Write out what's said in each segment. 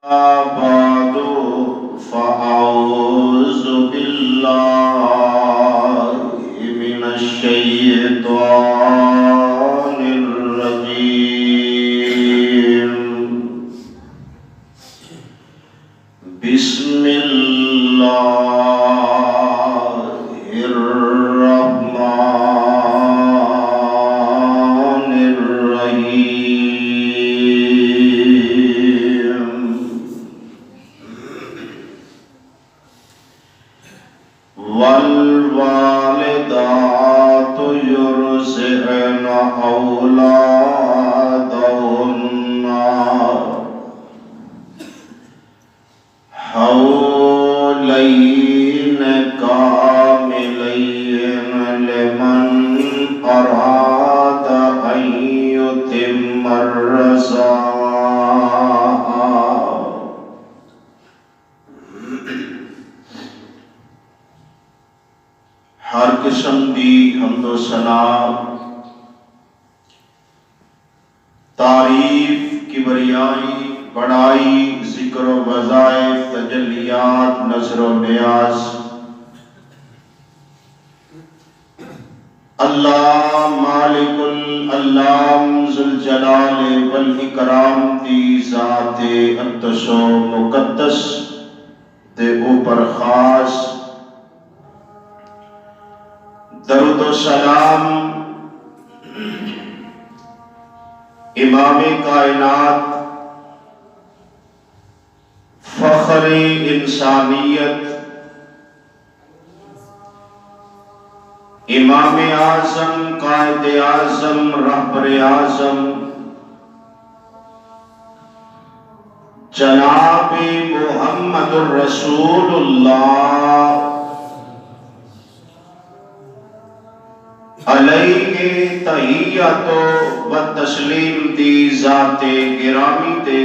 بعد فأعوذ بالله من الشيطان الرجيم. بسم الله الرحمن الرحيم. والوالدات يرضعن أولادهن حولين كاملين لمن أراد أن يتم الرضاعة. ہر قسم دی حمد و ثنا، تعریف، کبریائی، بڑائی، ذکر و وظائف، تجلیات، نظر و نیاز اللہ مالک الالام ذوالجلال والاکرام دی ذات اقدس و مقدس دے اوپر خاص درود و سلام امام کائنات، فخر انسانیت، امام اعظم، قائد اعظم، رہبر اعظم جناب محمد الرسول اللہ علیہ تحیت و تسلیم دی ذات گرامی تے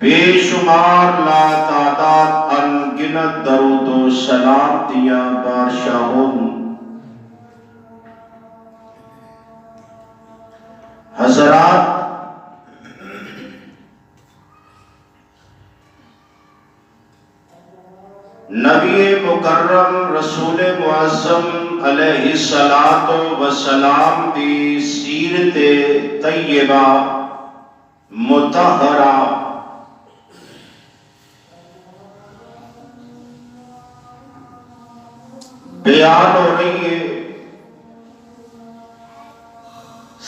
بے شمار لا تعداد انگنت درود و سلام دیا بارشاہون. حضرات، نبی مکرم رسول معظم علیہ الصلوۃ والسلام دی سیرت طیبہ مطہرہ بیان ہو رہی ہے.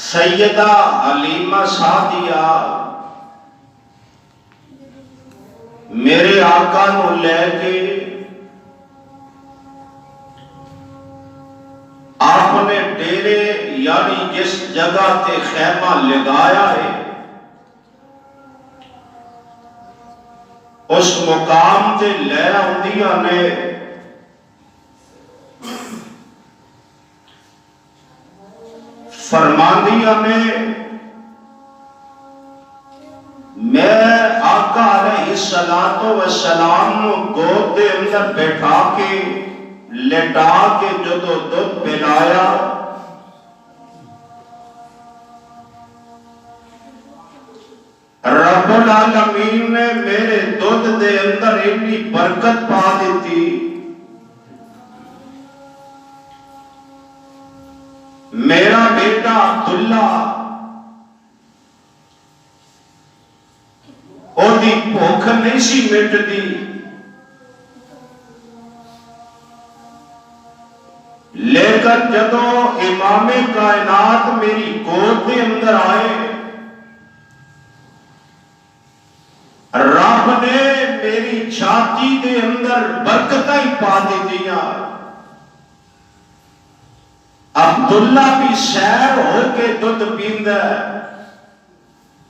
سیدہ حلیمہ سعدیہ میرے آقا نو لے کے آپ نے ڈیرے یعنی جس جگہ تے خیمہ لگایا ہے اس مقام تے لے آندیاں نے فرماندیاں نے میں آقا علیہ السلام نو گود دے اندر بیٹھا کے لٹا کے جدو دودھ پلایا رب العالمین نے میرے دودھ دے اندر اتنی برکت پا دیتی. میرا بیٹا عبداللہ اور دی بھوک نہیں سی مٹ دی، لیکن جدو امام کائنات میری گود دے اندر آئے رب نے میری چھاتی دے اندر برکتیں پا دیتیاں. عبداللہ بھی سیر ہو کے دودھ پیندا ہے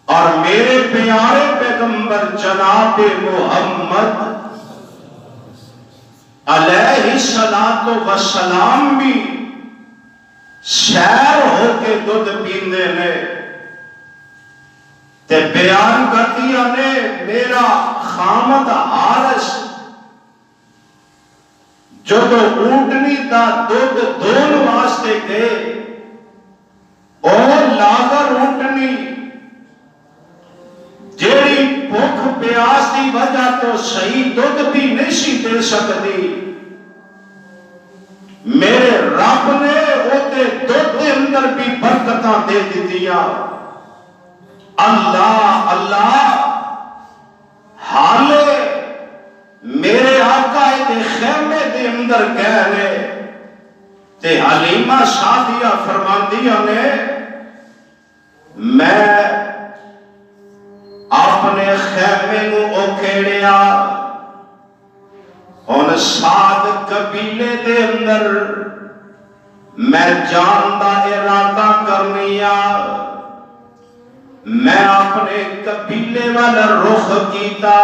اور میرے پیارے پیغمبر جناب محمد علیہ الصلوۃ والسلام بھی سیر ہو کے دودھ پیندے نے تے بیان کردیاں نے میرا خامد حارث جدو اونٹنی دا دودھ دون واسطے گئے اور لاغر اونٹنی دی وجہ تو صحیح دودھ بھی نہیں سی دے سکتی، میرے رب نے اوتے دودھ دے اندر بھی برکتاں دے دیا۔ اللہ اللہ حالے میرے آقا دے خیمے دے اندر گئے تے حلیمہ سعدیہ فرماندیاں نے میں اپنے خیمے نو اوکھیڑیا، ان سعد قبیلے دے اندر میں جان دا ارادہ کرنیا، میں اپنے قبیلے والا رخ کیتا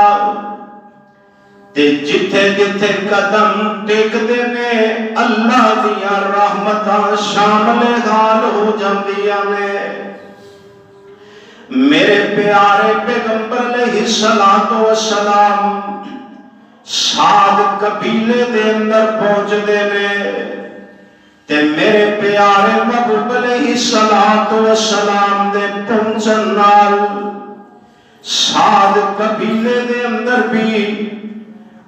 تے جتھے جتھے قدم ٹیکدے نے اللہ دیاں رحمتاں شامل حال ہو جاندیاں نے۔ میرے پیارے پیغمبر علیہ السلام سعد قبیلے دے اندر پہنچ دے نے تے میرے پیارے محبوب علیہ السلام دے پہنچن نال سعد قبیلے دے اندر بھی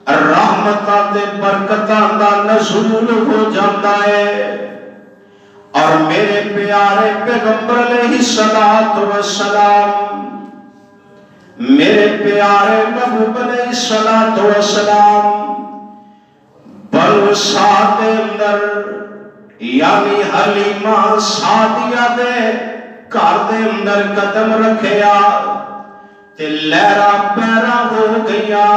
رحمتاں تے برکتاں دا نزول ہو جاتا ہے، اور میرے پیارے پیغمبر علیہ السلام میرے پیارے محبوب علیہ السلام بنو سعد دے اندر یعنی حلیمہ سعدیہ دے گھر دے اندر قدم رکھیا تے لہرا پیرا ہو گیا،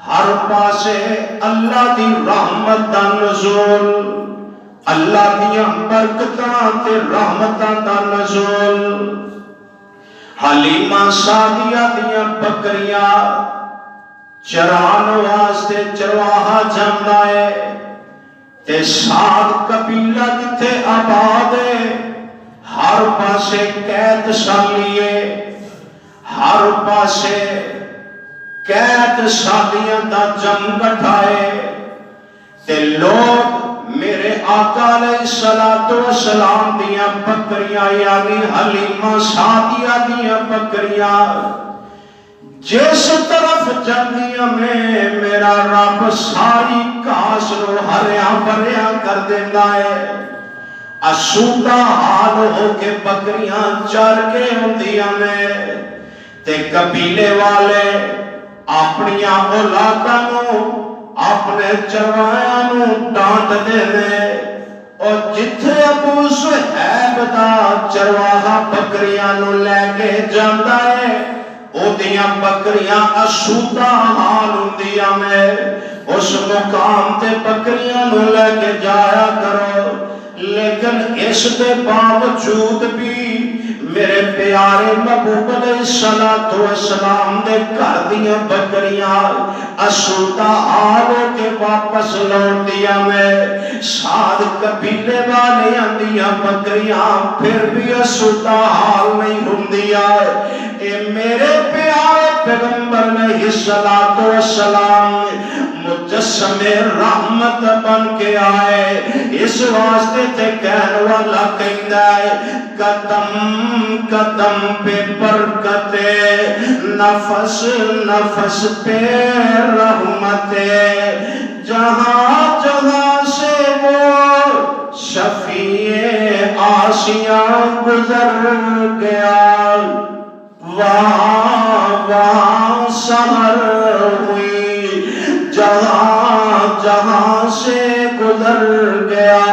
ہر پاسے اللہ دی رحمت دا نزول، اللہ دیاں برکتاں تے رحمتاں دا نزول۔ حلیمہ سعدیہ دیاں بکریاں چران واسطے چرواہا جاندا ہے تے سعد قبیلہ جتھے آباد ہے ہر پاسے قید سالیے، ہر پاسے قید سالیاں دا جم بٹھائے تے لوگ میرے آقا علیہ السلام دیاں بکریاں یعنی حلیمہ سعدیہ دیاں بکریاں جس طرف جاندیاں میں میرا رب ساری گھاس نو ہریاں بھریاں کر دیندا ہے، اسودہ حال ہو کے بکریاں چر کے ہوندیاں نے تے قبیلے والے اپنیاں اولاداں نو اپنے چروایاں نو ڈانٹ دے نے، اور جتھے ابو صہیب دا چرواہا بکریاں نو لے کے جاندا ہے او دیاں بکریاں اسودہ حال ہوندیاں نے، اس مقام تے بکریاں نو لے کے جایا کرو، لیکن اس دے باوجود بھی میرے پیارے محبوب علیہ السلام دے گھر دیاں بکریاں اسودہ حال ہو کے واپس لوٹ دیا میں، سعد قبیلے والیاں دیاں بکریاں پھر بھی اسودہ حال نہیں ہوندیا، اے میرے پیارے پیغمبر علیہ السلام مجسم رحمت بن کے آئے، اس واسطے تے کہن والا کہندا ہے قدم قدم پہ برکتے نفس نفس پہ رحمتے، جہاں جہاں سے وہ شفیع آسیاں گزر گیا، وہاں وہاں سحر ہوئی، جہاں جہاں سے گزر گیا،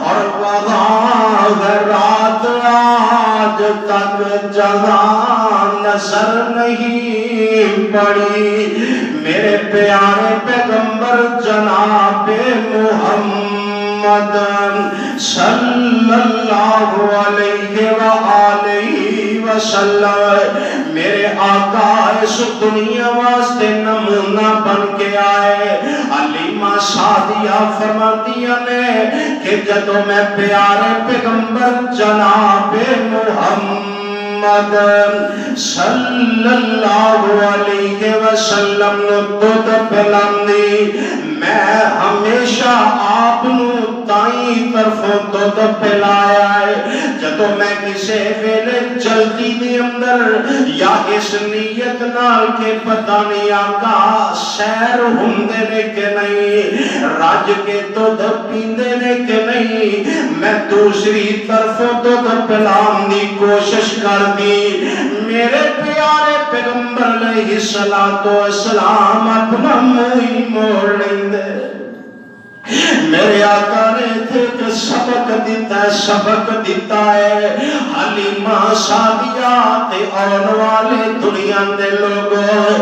اور وہاں رات آج تک جہاں نظر نہیں پڑی، میرے پیارے پیغمبر جناب محمد صلی اللہ علیہ وآلہ وسلم، میرے آقا اس دنیا واسطے نمونہ بن کے آئے۔ حلیمہ سعدیہ فرماندیاں نے کہ جدو میں پیارے پیغمبر جناب محمد صلی اللہ علیہ وسلم نو دودھ پلاندی، میں ہمیشہ آپ نو تائیں طرفوں دودھ پلایا ہے جدو میں کسے ویلے جلدی دی اندر یا اس نیت نال کے پتہ نہیں آقا سیر ہوندے نے کہ نہیں راج کے دودھ پیندے نے کہ نہیں میں دوسری طرفوں دودھ پلان دی کوشش کر دی میرے پیارے پیغمبر علیہ السلام اپنا منہ موڑ لیندے میرے آقا نے تھے کہ سبق دیتا ہے حلیمہ سعدیہ تے آن والے دنیا دے لوگوں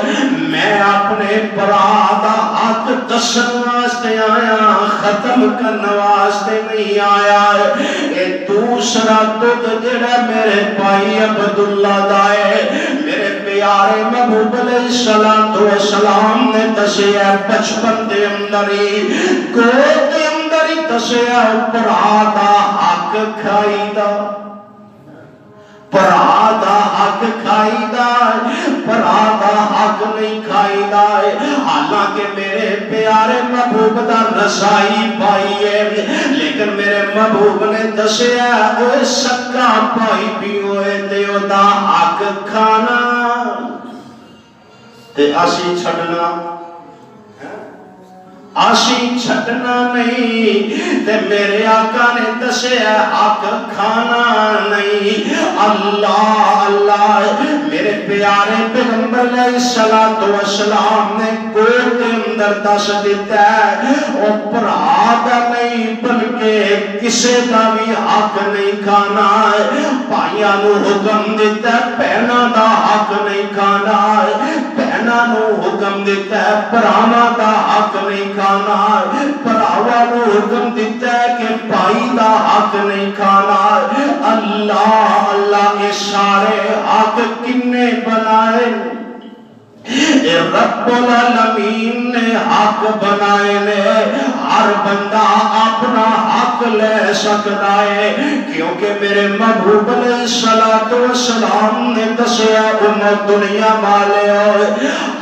میں اپنے برادہ حق دسن واسطے آیا ختم کرنے واسطے نہیں آیا اے دوسرا دودھ جڑا میرے بھائی عبداللہ دائے میرے پیارے محبوب علیہ السلام نے دسیا بچپن دے اندری گود دے اندری دسیا پرادہ حق کھائی دا پرادہ حق کھائی دا پرادہ حق نہیں کھائی دا حالانکہ میرے پیارے محبوب دا رسائی پائی ہے لیکن میرے محبوب نے دسیا اوے سکا پائی بھی ہوئے تے او دا حق کھانا تے آسی چھڑنا نہیں تے میرے آقا نے دسیا حق کھانا نہیں اللہ میرے پیارے پیغمبر علیہ السلام نے گود کے اندر دس دیتا ہے او پرادہ نہیں بلکہ کسے دا بھی حق نہیں کھانا بھائیاں نو حکم دیتا ہے بہناں دا حق نہیں کھانا بہناں نو حکم دیتا ہے بھراواں دا حق نہیں کھانا بھراواں نو حکم دیتا ہے کہ بھائی دا حق نہیں کھانا اللہ یہ سارے حق کنے بنائے رب العالمین نے حق بنائے نے ہر بندہ اپنا حق لے سکتا ہے کیونکہ میرے محبوب علیہ السلام نے دسیا امت دنیا والے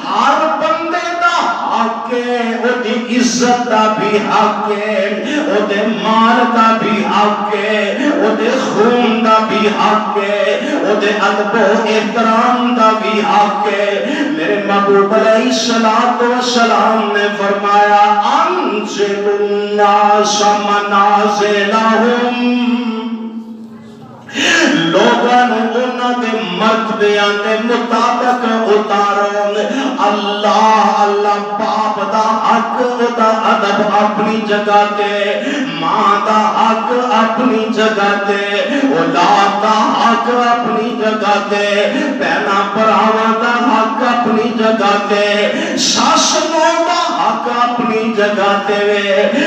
ہر بندے دا حق ہے او دی عزت دا بھی حق ہے او دے مال دا بھی حق ہے او دے خون دا بھی حق ہے او دے ادب و احترام دا بھی حق ہے میرے محبوب علیہ السلام نے فرمایا انزل الناس منازلہم لوگاں انہاں دے مرتبیاں دے مطابق اتارو اللہ باپ دا حق دا ادب اپنی جگہ تے ماں دا حق اپنی جگہ تے اولاد دا حق اپنی جگہ تے بہناں بھراواں دا حق اپنی جگہ تے ساس نوں دا حق اپنی جگہ تے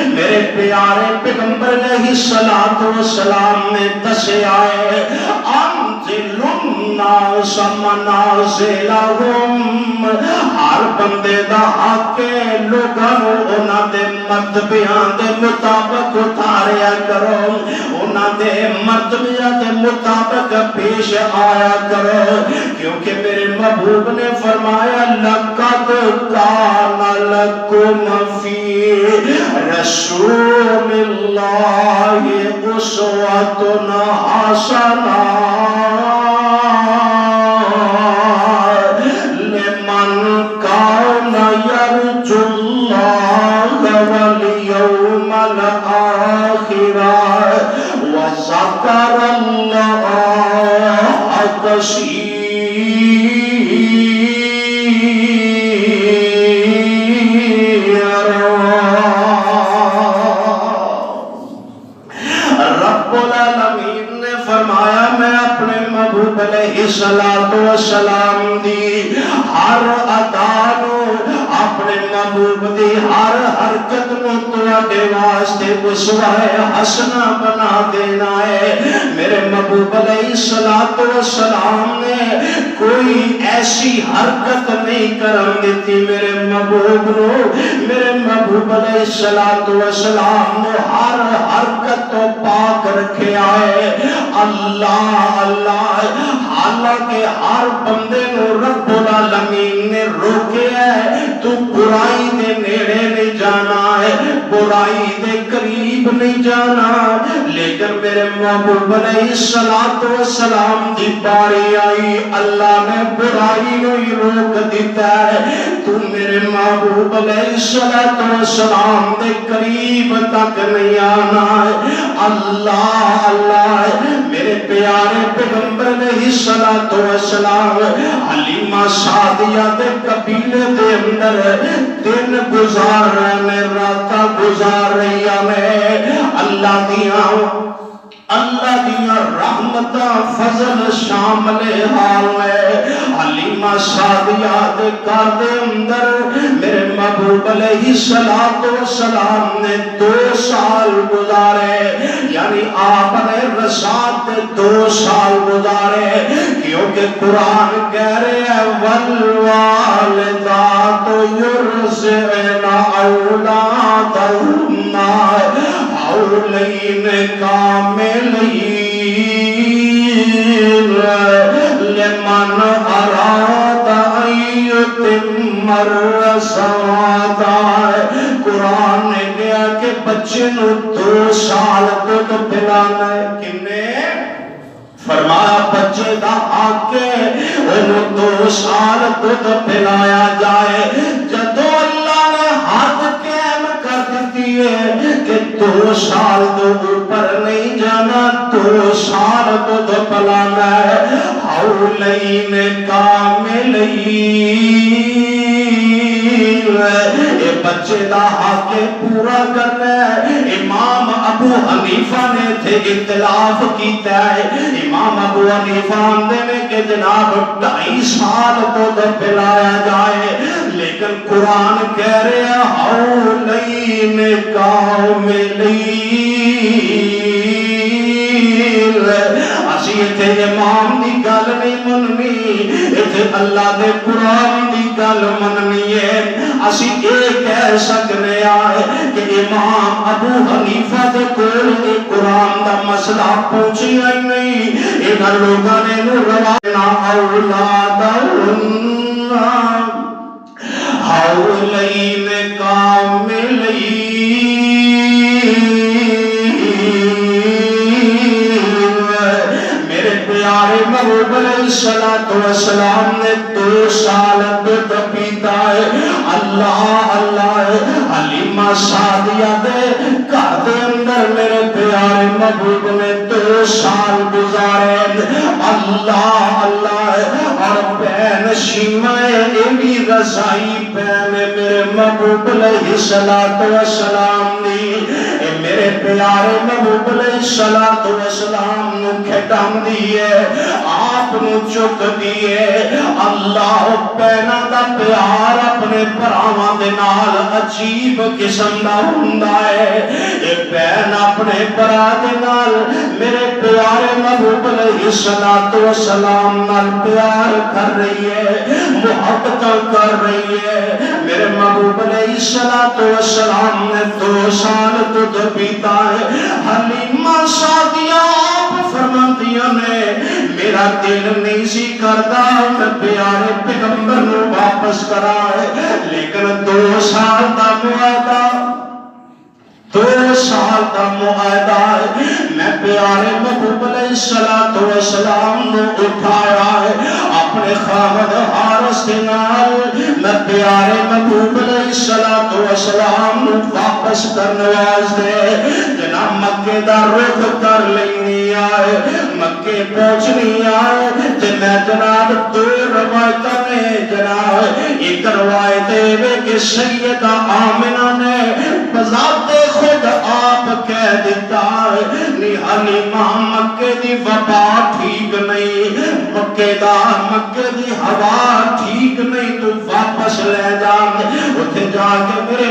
میرے پیارے پیغمبر علیہ السلام نے دسیا ہے انزل الناس منازلہم ہر بندے دا حق ہے لوگاں انہاں دے مرتبیاں دے مطابق اتاریا کرو انہاں دے مرتبیاں دے مطابق پیش آیا کرو کیونکہ میرے محبوب نے فرمایا لقد کان لکم فی رسول اللہ اسوۃ حسنہ لمن کان یرجو اللہ والیوم الآخر وذکر اللہ کثیرا علیہ السلام دی ہر ادا نو اپنے محبوب دی ہر حرکت نو تواڈے واسطے اسوہ حسنہ بنا دینا ہے میرے محبوب علیہ السلام نے کوئی ایسی حرکت نہیں کرن دیتی میرے محبوب نو میرے محبوب علیہ السلام نے ہر حرکت تو پاک رکھے آئے اللہ حالانکہ ہر بندے نو رب العالمین نے روکے ہے تو برائی دے نیڑے نہیں جانا ہے برائی دے قریب قریب نہیں جانا، لیکن میرے محبوب علیہ السلام دی باری آئی، اللہ نے برائی نو ہی روک دیتا ہے، تو میرے محبوب علیہ السلام دے قریب تک نہیں آنا ہے۔ اللہ اللہ میرے پیارے پیغمبر علیہ السلام حلیمہ سعدیہ دے قبیلے دے اندر دن گزار رہے ہیں، راتاں گزار رہی ہیں، اللہ دیاں رحمتاں فضل شامل حال ہے۔ حلیمہ سعدیہ دے گھر دے اندر میرے محبوب علیہ السلام نے 2 سال گزارے، یعنی آپ نے رسالت دے 2 سال گزارے، کیونکہ قرآن کہہ رہے ہیں والوالدات یرضعن اولادہن حولین کاملین لمن اراد ان یتم الرضاعہ۔ قرآن نے کہا کہ بچے نو 2 سال دودھ پلانا ہے، کنے فرمایا بچے دا حق ہے انہوں 2 سال دودھ پلایا جائے۔ جدو اللہ نے حد قائم کر دیتی ہے کہ 2 سال دو اوپر نہیں جانا، 2 سال دودھ پلانا ہے، حولین کاملین، اے بچے دا حق پورا کرنا ہے۔ امام ابو حنیفہ نے تھے اختلاف کیتا ہے، امام ابو حنیفہ آندے میں کہ جناب 2.5 سال دودھ پلایا جائے، لیکن قرآن کہہ رہے ہیں حولین کاملین۔ اسی ایتھے امام دی گل نہیں مننی، ایتھے اللہ دے قرآن دی گل مننی ہے۔ اسی یہ کہہ سکنے آئے کہ امام ابو حنیفہ دے کول قرآن دا مسئلہ پوچھیا ہی نہیں، انہاں لوگاں نے روانا اولادہن حولین کاملین۔ میرے پیارے محبوب علیہ السلام نے 2 سال دودھ پیتا ہے۔ اللہ اللہ حلیمہ سعدیہ دے گھر دے اندر میرے پیارے محبوب نے 2 سال گزارے۔ اللہ اللہ اور بہن شیمہ ایمی رضائی بہن میرے محبوب علیہ السلام دی، میرے پیارے محبوب علیہ السلام نو کھٹام دیئے، آپ نو چک دیئے۔ اللہ بہنہ دا پیار اپنے پراواں دے نال عجیب قسم دا ہوندا ہے۔ اے بہن اپنے پرا دے نال میرے پیارے محبوب علیہ السلام نال پیار کر رہی ہے، محبت کر رہی ہے۔ میرے محبوب علیہ السلام نے 2 سال دودھ پیتا ہے۔ حلیمہ سعدیہ آپ فرماندیاں نے میرا دل نہیں سی کردا میں پیارے پیغمبر نو واپس کرائے، لیکن 2 سال دا معاہدہ 2 سال دا معاہدہ ہے، میں پیارے محبوب علیہ السلام نو اٹھایا ہے اپنے خامد حارس کے نال، میں پیارے محبوب علیہ السلام نو واپس کرنے واسطے جناب مکے دا رخ کر لینی آئے، مکے پہنچنی آئے تے میں جناب 2 روایتاں نے جناب ایک روایت ہے کہ سیدہ آمنہ نے بذات خود آپ کہہ دیتا ہے نی حلیمہ مکے دی وبا ٹھیک نہیں، مکے دی ہوا ٹھیک نہیں، تو واپس لے جان اتھے جا کے میرے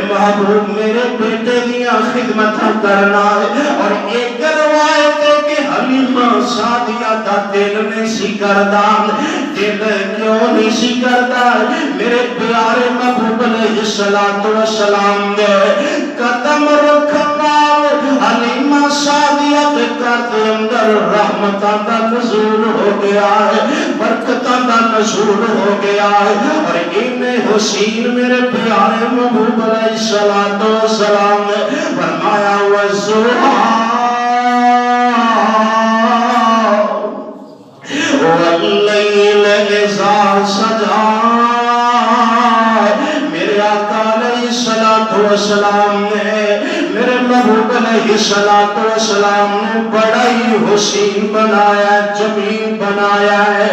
محبوب میرے بیٹے دیا خدمت کرنا ہے۔ اور ایک روایت ہے کہ حلیمہ حلیمہ سعدیہ دا دل نہیں سی کردا. دل کیوں نہیں سی کردا؟ میرے پیارے محبوب علیہ السلام نے قدم رکھنا حلیمہ سعدیہ دے گھر دے اندر رحمتاں دا نزول ہو گیا ہے، برکتاں دا نزول ہو گیا ہے. اور ابن حسین میرے پیارے محبوب علیہ السلام نے فرمایا وَالضُّحَىٰ وَاللَّيْلِ إِذَا سَجَىٰ. میرے آقا علیہ السلام نے میرے محبوب علیہ السلام نے بڑا ہی حسین بنایا ہے، جمیل بنایا ہے.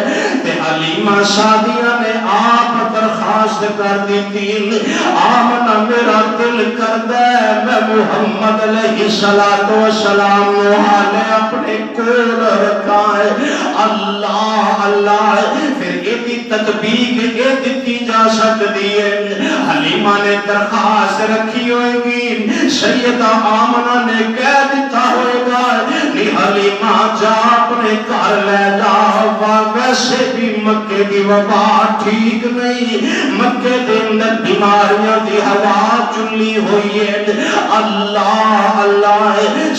تے حلیمہ سعدیہ نے آپ درخواست کر دی تھی، آمنہ میرا دل کردہ ہے میں محمد علیہ السلام نے حالے اپنے کول رکھا ہے. اللہ اللہ پھر ایدی تطبیق یہ دیتی جا سکتی ہے. حلیمہ نے درخواست رکھی ہوئے گی، سیدہ آمنہ نے کہہ دیتا ہوئے گا نہیں حلیمہ جا اپنے گھر لے جا، ویسے بھی مکے کی وبا ٹھیک نہیں، مکے دے اندر بیماریاں دی ہوا چلی ہوئی ہے. اللہ اللہ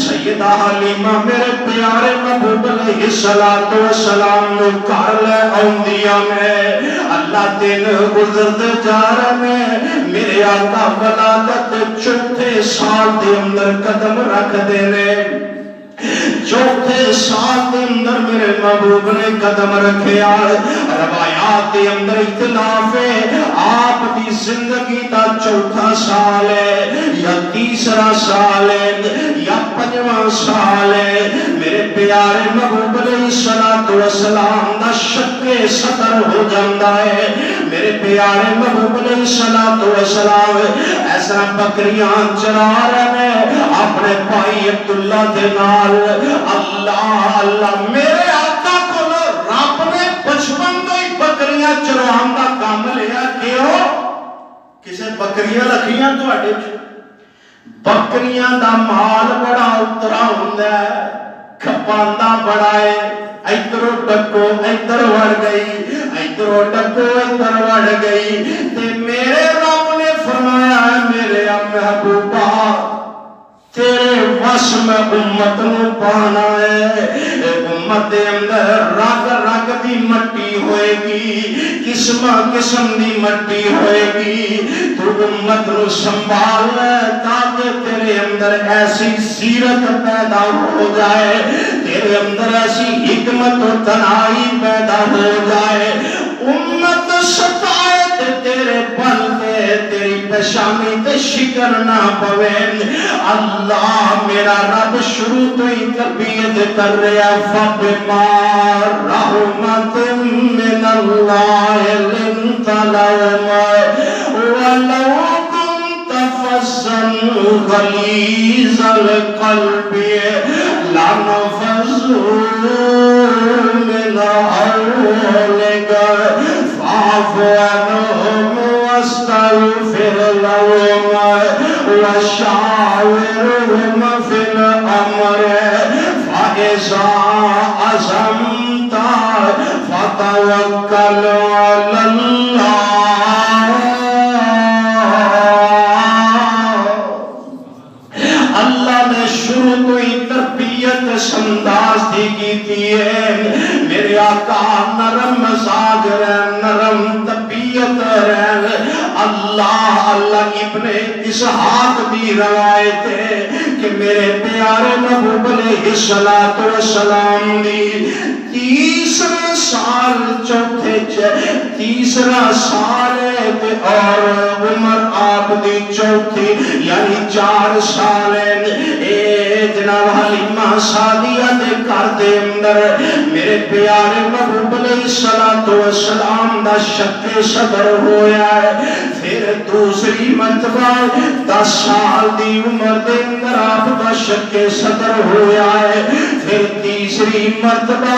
سیدہ حلیمہ میرے پیارے محبوب علیہ السلام نے گھر لے اوندیا میں. اللہ دن گزرتے جا رہے ہیں، میرے آقا ولادت چوتھے سال دے اندر قدم رکھ دینے. چوتھے سال دے اندر میرے محبوب نے قدم رکھیا. روایات دے اندر اختلاف ہے، آپ دی زندگی دا چوتھا سال ہے یا تیسرا سال ہے یا پنجواں سال ہے. میرے پیارے محبوب علیہ السلام دا شک صدر ہو جاندہ ہے. میرے پیارے محبوب علیہ السلام ایسا بکریاں چرا رہے ہیں اپنے بھائی عبداللہ دے نال. اللہ اللہ میرے آقا کو رب نے بچپن تو ہی بکریاں چروان دا کام لیا. کیوں؟ کسے بکریاں رکھیاں تو اڈے بکریاں دا مال بڑا اترا ہوندہ ہے، کھپاندہ بڑا ہے. ایدرو ڈکو ایدر وڑ گئی، ایدرو ڈکو ایدر وڑ گئی. تے میرے رب نے فرمایا ہے میرے محبوبہ تیرے وش میں امت نو پانا ہے. امت دے اندر رگ رگ دی مٹی ہوئے گی، قسم قسم دی مٹی ہوئے گی. تو امت نو سنبھال تاکہ تیرے اندر ایسی سیرت پیدا ہو جائے، تیرے اندر ایسی حکمت و تنہائی پیدا ہو جائے. امت ستائے تیرے پل دے تیری پیشانی تے شکر نہ پوے. اللہ میرا رب شروع تو ہی تربیت کر رہا. فَبِمَا رَحْمَةٍ مِّنَ اللَّهِ لِنْتَ لَهُمْ وَلَوْ كُنْتَ فَظًّا غَلِيظَ الْقَلْبِ لَانفَضُّوا مِنْ حَوْلِكَ فَاعْفُ عَنْهُمْ وَاسْتَغْفِرْ لَهُمْ وَشَاوِرْهُمْ فِي الْأَمْرِ فَإِذَا عَزَمْتَ فَتَوَكَّلْ عَلَى اللَّهِ. اللہ نے شروع تو ہی تربیت انداز دی کی ہے. میرے آقا نرم مزاج رہے، نرم طبیعت رہے. اللہ اللہ ابن اسحاق دی روایت ہے کہ میرے پیارے محبوب علیہ السلام دی تیسرے سال چوتھے تیسرا سال ہے اور عمر آپ دی چوتھی یعنی 4 سال ہے. اے جناب حلیمہ سعدیہ دے گھر دے اندر میرے پیارے محبوب علیہ السلام دا شک صدر ہویا ہے. پھر دوسری مرتبہ 10 سال دی عمر دے اندر آپ دا شک صدر ہویا ہے. پھر تیسری مرتبہ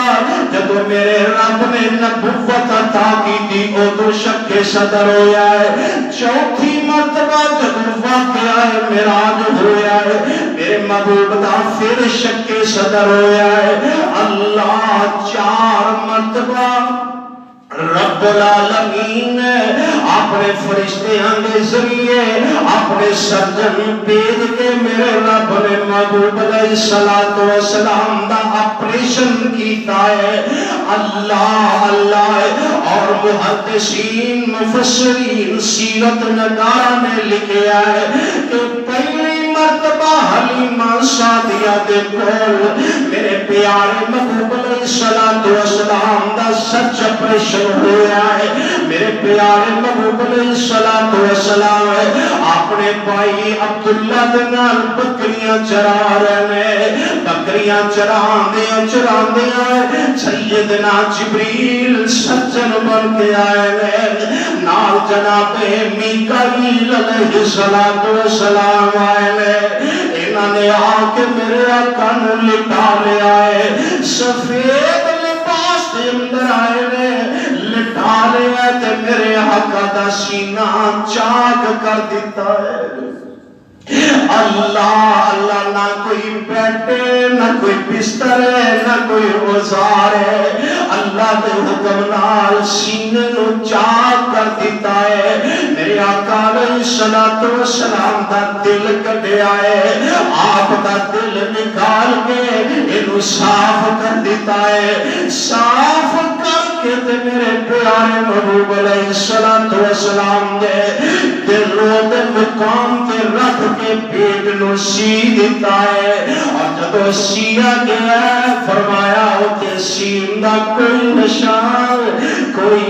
جب میرے رب نے نبوت عطا کی تھی ادو شک صدر ہویا ہے. چوتھی مرتبہ جب واقعہ معراج ہویا ہے میرے محبوب دا پھر شک صدر ہویا ہے اللہ 4 مرتبہ رب العالمین اپنے فرشتیاں کے ذریعے اپنے سرجن بھیج کے میرے رب نے محبوب علیہ الصلوۃ والسلام دا آپریشن کیتا ہے اللہ اللہ اور محدثین مفسرین سیرت نگار نے لکھا ہے کہ پہلی مرتبہ حلیمہ سعدیہ دے کول میرے پیارے محبوب علیہ الصلوۃ والسلام دا سچ آپریشن ہوا ہے میرے پیارے محبوب علیہ الصلوۃ والسلام اپنے بھائی عبداللہ دے نال بکریاں چرا رہے ہیں بکریاں چراندیاں سیدنا جبریل سجن بن کے آئے ہیں نال جناب میکائیل علیہ الصلوۃ والسلام آئے ہیں انہوں نے آ کے میرے آقا نو لٹا لیا ہے سفید لباس دے اندر آئے ہیں لٹا لیا تے میرے آقا دا سینہ چاک کر دیتا ہے اللہ اللہ نہ کوئی بیڈ نہ کوئی بستر ہے نہ کوئی اوزار ہے اللہ دے حکم نال سینے نو چاک کر دیتا ہے میرے آقا علیہ الصلوۃ والسلام دا دل کڈیا ہے آپ دا دل نکال کے اینو صاف کر دیتا ہے صاف کر کے تے میرے پیارے محبوب علیہ الصلوۃ والسلام دے دل دے مقام تے رکھ کے پیٹ نو سی دیتا ہے اور جب سیا گیا فرمایا ہوتے سین دا کوئی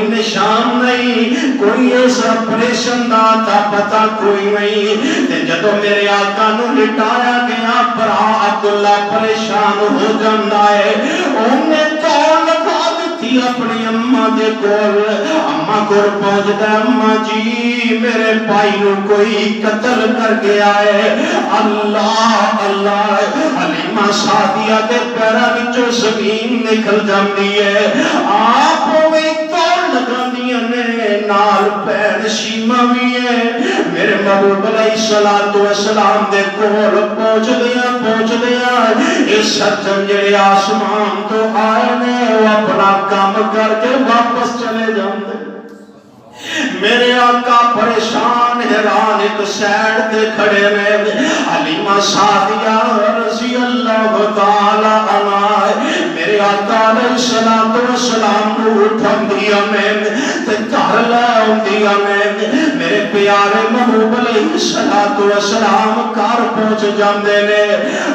نشان نہیں کوئی ایسا پریشن دا تا پتا کوئی نہیں جب میرے آقا نو لٹایا گیا برا عبداللہ پریشان ہو جاندہ ہے انہیں توڑ لگا دیتی اپنی اماں دے کول اماں کو پہنچ دے اماں جی میرے بھائی نو کوئی قتل کر گیا ہے اللہ اللہ حلیمہ سعدیہ دے پیرا وچوں زمین نکل جاندی ہے آپ ہوئے توڑ لگاندیاں نے نال پیر شیمہ بھی ہے میرے محبوب علیہ الصلوۃ والسلام دے کول پہنچ دیا اس سجن جڑے آسمان تو آئے نے وہ اپنا کام کر کے واپس چلے جاندے میرے آقا پریشان حیران ایک سائیڈ تے کھڑے میں حلیمہ سعدیہ رضی اللہ تعالی عنہا میرے آقا علیہ الصلوۃ والسلام کو اٹھن دیا میں تے گھر لے دیا میں میرے پیارے محبوب علیہ الصلوۃ والسلام گھر پہنچ جاندے نے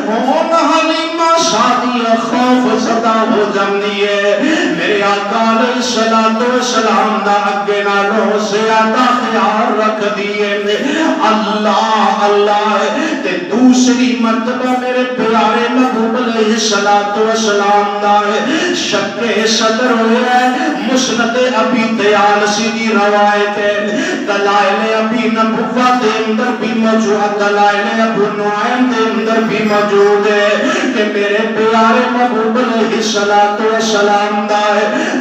ہن حلیمہ سعدیہ خوف زدہ ہو جاندی ہے میرے آقا علیہ الصلوۃ والسلام دا اگے نالوں زیادہ خیال رکھ دیئے اللہ اللہ تے دوسری مرتبہ میرے پیارے محبوب علیہ الصلوۃ والسلام دا شک صدر ہوئے مسند ابی طیالسی دی روایت ہے دلائل ابی نبوت دے اندر بھی موجود دلائل ابو نعیم دے اندر بھی موجود ہے کہ میرے پیارے محبوب علیہ الصلوۃ والسلام دا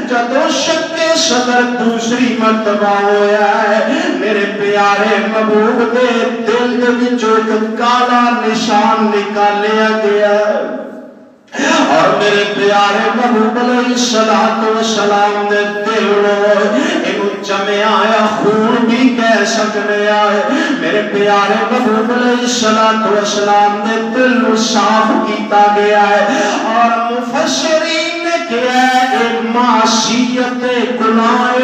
جدو شک صدر دوسری مرتبہ ہویا ہے میرے پیارے محبوب دے دل دے وچوں ایک کالا نشان نکالیا گیا اور میرے پیارے محبوب علیہ الصلوۃ والسلام دے دل نو جمع آیا خون بھی کہہ سکنے آئے میرے پیارے محبوب علیہ الصلوۃ والسلام دے دل نو صاف کیتا گیا ہے اور مفسرین نے کیا ہے معصیت گناہ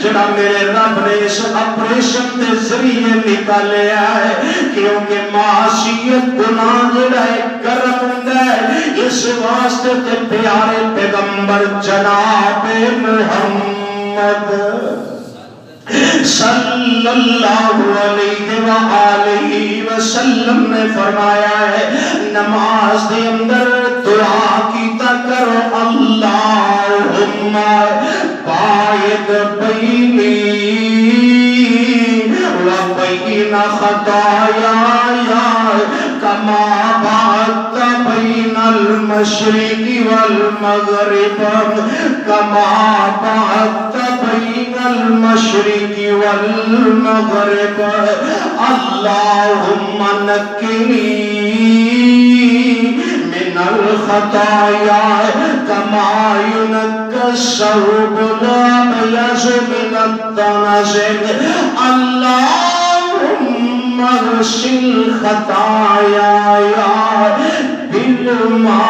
جڑا میرے رب نے اس آپریشن دے ذریعے نکالیا ہے کیونکہ معصیت گناہ جڑا ہے گرم ہوندا ہے اس واسطے تے پیارے پیغمبر جناب محمد صلی اللہ علیہ وآلہ وسلم نے فرمایا ہے نماز دے اندر دعا کیتا کرو اللہم باعد بینی و بین خطایا کما باعدت بین المشرق والمغرب كما بعدت بين المشرق والمغرب اللهم نقني من الخطايا كما ينقى الثوب الأبيض من الدنس اللهم اغسل خطاياي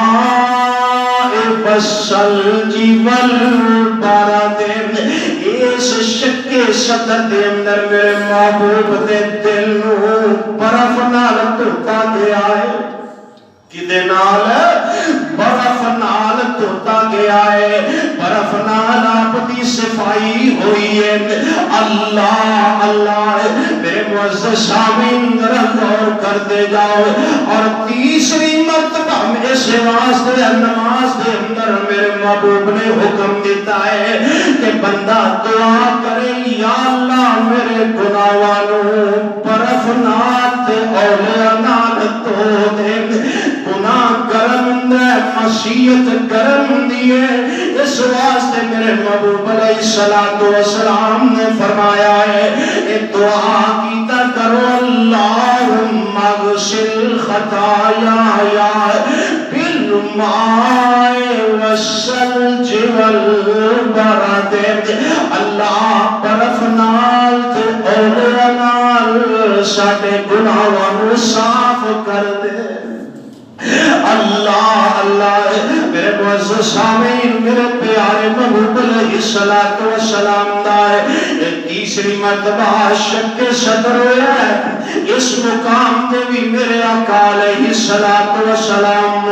بالماء والثلج والبرد اس شک صدر دے اندر میرے محبوب دے دل نو برف نال دھوتا گیا ہے کدے نال برف نال دھوتا گیا ہے برف نال آپ دی صفائی ہوئی ہے اللہ اللہ میرے معزز سامعین ذرا غور کرتے جاؤ اور تیسری مرتبہ اس واسطے نماز کے اندر میرے محبوب نے حکم دیتا ہے کہ بندہ دعا کرے یا اللہ میرے گناہاں نو برف نال تے اولیاء نال دھو دے گناہ گرم دے معصیت گرم دیے اس واسطے میرے محبوب علیہ السلام نے فرمایا ہے ایک دعا کیتا کرو اللہم اغسل خطایا بالماء والثلج والبرد اللہ برف نال تے اولیاء نال ساڈے گناہاں نو صاف کر دے اللہ اللہ میرے معزز سامعین میرے پیارے محبوب علیہ السلام دا تیسری مرتبہ شک صدر ہویا ہے اس مقام تے بھی میرے آقا علیہ السلام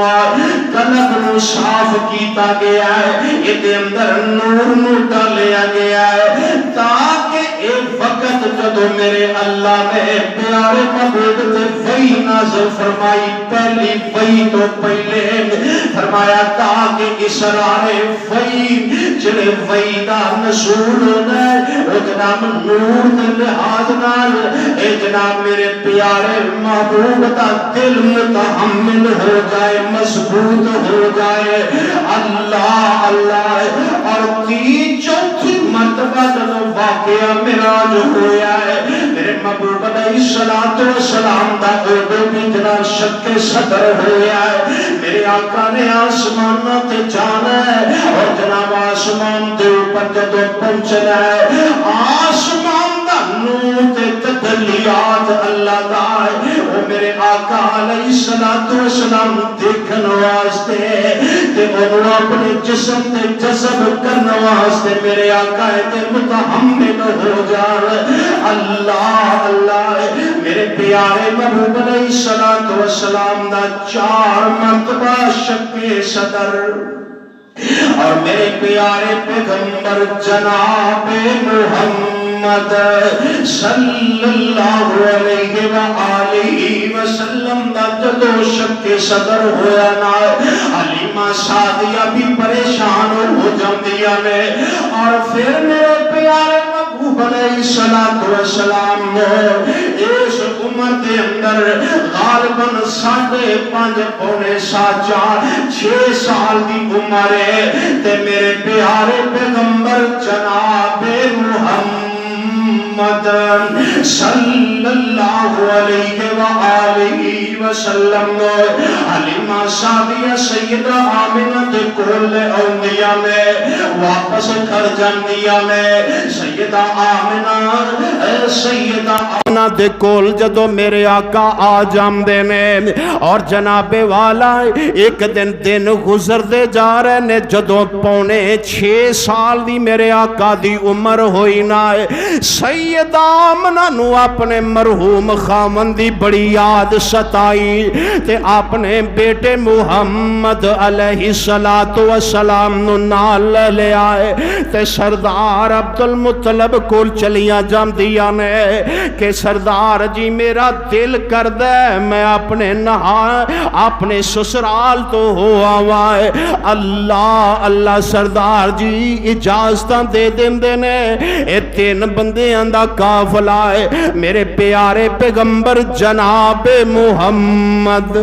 قلب نو صاف کیتا گیا ہے یہ اندر نور نو ڈالیا گیا ہے تاکہ ایک وقت جدو میرے اللہ نے پیارے محبوب تے وحی نازل فرمائی پہلی وحی تو پہلے فرمایا تاکہ اسرار وحی جڑے وحی دا نزول ہونا ہے وہ جناب نور دے لحاظ نال اے جناب میرے پیارے محبوب دا دل متحمل ہو جائے مضبوط ہو جائے اللہ اللہ اور چوتھی مرتبہ جب واقعہ معراج ہویا ہے میرے محبوب علیہ السلام دا عہدہ بھی جناب شک صدر ہویا ہے میرے آقا نے آسمان تے جانا ہے اور جناب آسمان دے اوپر جب پہنچنا ہے آسمان دا نور تے تجلیات اللہ دا ہے وہ میرے آقا علیہ السلام دیکھن واسطے تے انہوں اپنے جسم تے جذب کرن واسطے میرے آقا تے متحمل ہو جان اللہ اللہ میرے پیارے محبوب علیہ السلام دا 4 مرتبہ شک صدر اور میرے پیارے پیغمبر جناب محمد صلی اللہ علیہ وآلہ وسلم دا جدو شک صدر ہویا نا حلیمہ سعدیہ بھی پریشان ہو جاندیا نے اور پھر میرے پیارے محبوب علیہ السلام نے اس عمر دے اندر غالباً 5.5 پونے 6 سال دی عمر ہے تے میرے پیارے پیغمبر جناب محمد صلی اللہ علیہ وآلہ وسلم حلیمہ سعدیہ سیدہ آمنہ دے کول اوندیاں میں واپس کر جاندیاں میں سیدہ آمنہ دے کول جدو میرے آقا آ جاندے نے اور جناب والا ایک دن گزر دے جا رہے نے جدو 5.5 سال دی میرے آقا دی عمر ہوئی نہ سیدہ آمنہ نو اپنے مرحوم خامن دی بڑی یاد ستائی تے اپنے بیٹے محمد علیہ السلام نو نال لے آئے تے سردار عبدالمطلب کول چلیاں جام دیا نے کہ سردار جی میرا دل کر دے میں اپنے سسرال تو ہو آوائے اللہ اللہ سردار جی اجازتاں دے دیں دینے اے 3 بندیاں دا قافلہ ہے میرے پیارے پیغمبر جناب محمد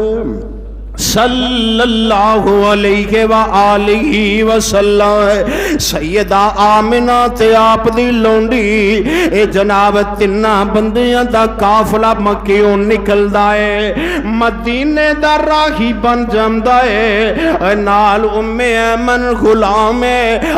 صلی اللہ علیہ وآلہ وسلم سیدہ آمنہ تے آپ دی لونڈی اے جناب تنہ بندیاں دا قافلہ مکیوں نکلدا ہے مدینے دا راہی بن جامدا ہے نال ام ایمن غلام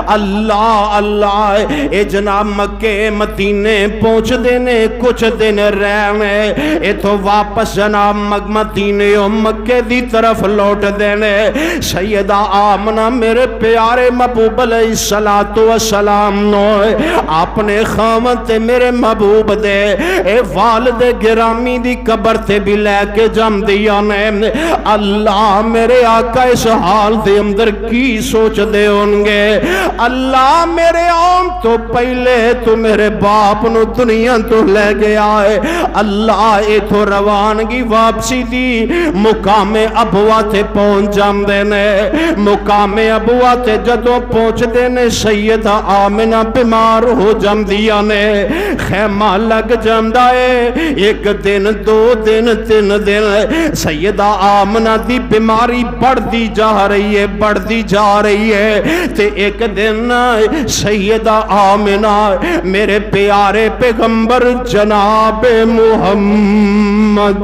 اللہ اللہ اے جناب مکے مدینے پہنچ دینے کچھ دن رہنے اے تو واپس جناب مدینے مکے دی طرف لوٹ دینے سیدہ آمنہ میرے پیارے محبوب علیہ السلام نو اپنے خامت میرے محبوب دے اے والد گرامی دی قبر تے بھی لے کے جم دیا نے اللہ میرے آقا اس حال دے اندر کی سوچ دے ہونگے اللہ میرے آن تو پہلے تو میرے باپ نو دنیا تو لے گیا ہے اللہ اے تو روانگی واپسی دی مقام ابوا تے پہنچ جام دینے مقام ابوا تے جدو پہنچ دینے سیدہ آمنہ بیمار ہو جام دیا نے خیمہ لگ جام دائے ایک دن دو دن تین دن سیدہ آمنہ دی بیماری بڑھ دی جا رہی ہے تے ایک دن سیدہ آمنہ میرے پیارے پیغمبر جناب محمد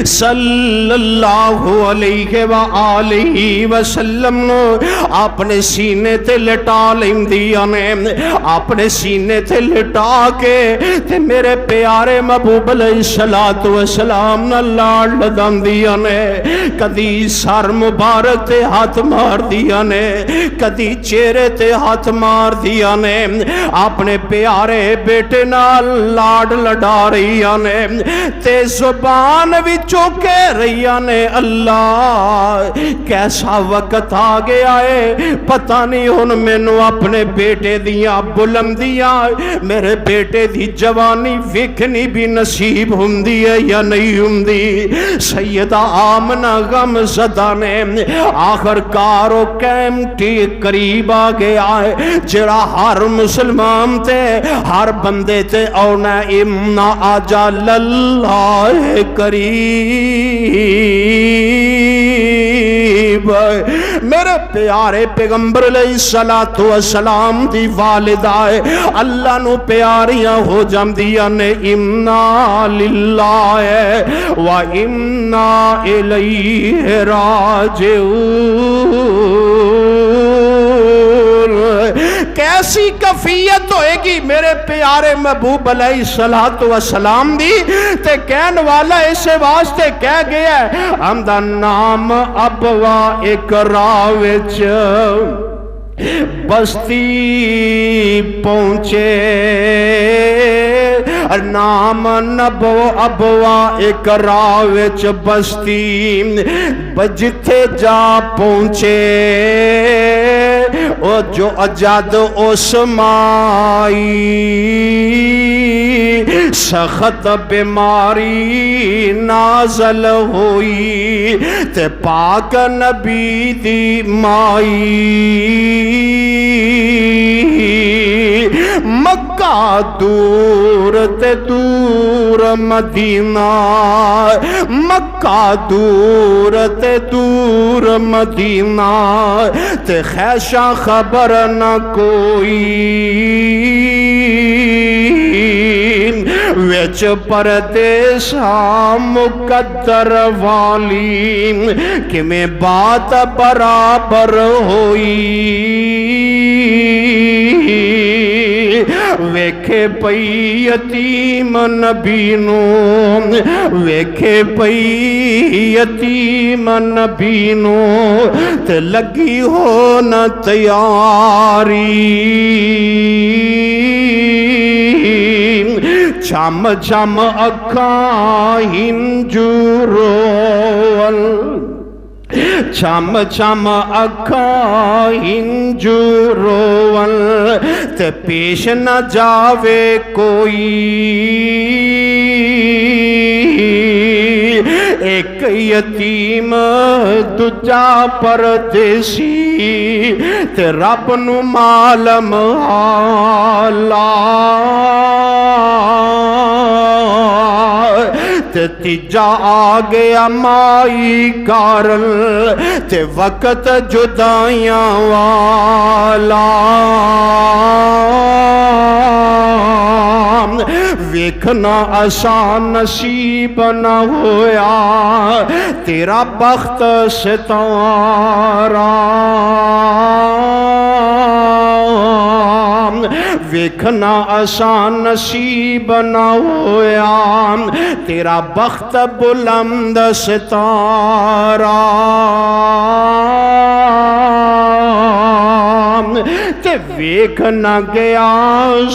صلی اللہ علیہ وآلہ وسلم اپنے سینے تے لٹا لیندیا نے اپنے سینے تے لٹا کے تے میرے پیارے محبوب علیہ السلام نہ لاڑ لدان دیا نے کدی سر مبارک تے ہاتھ مار دیا نے کدی چہرے تے ہاتھ مار دیا نے اپنے پیارے بیٹے نال لاڑ لڈا رہی نے تے زبان وچوں کہہ رہی نے اللہ کیسا وقت آ گیا ہے پتہ نہیں ہن مینوں اپنے بیٹے دیاں بلندیاں میرے بیٹے دی جوانی ویکھنی بھی نصیب ہوندی ہے یا نہیں ہوندی سیدہ آمنہ غم زدہ نے آخر کارو کیمٹی قریب آ گیا ہے جڑا ہر مسلمان تے ہر بندے تے اونا امنا اجل اللہ قریب میرے پیارے پیغمبر علیہ السلام دی والدہ اللہ نو پیاریاں ہو جام دیا نے امنا للہ و امنا الیہ راجعون کیسی کفیت ہوئے گی میرے پیارے محبوب علیہ السلام دی تے کہن والا اسے واسطے کہہ گیا ہے ہمدا نام ابوا اقرا وچ بستی پہنچے نام نبو ابوا اقرا وچ بستی جتھے جا پہنچے او جو اجاد اسمائی سخت بیماری نازل ہوئی تے پاک نبی دی مائی مکہ دور تے دور مدینہ مکہ دور تے دور مدینہ تے خیشہ خبر نہ کوئی ویچ پردیسا مقدر والی کہ میں بات برابر ہوئی ویکھے پئی یتیم نبی نو ویکھے پئی یتیم نبی نو تے لگی ہو نہ تیاری چم چم اکھاں ہنجو رول چم چم اکھاں ہنجو رول تے پیش نہ جاوے کوئی ایک یتیم دجا پردیسی تے رب نو معلوم حالا تے تیجا آ گیا مائی کارل تے وقت جدائیاں والا ویکھنا آسان نصیب نہ ہویا تیرا بخت ستارا ویکھنا آسان نصیب نہ ہویا تیرا بخت بلند ستارا تے ویکھ نہ گیا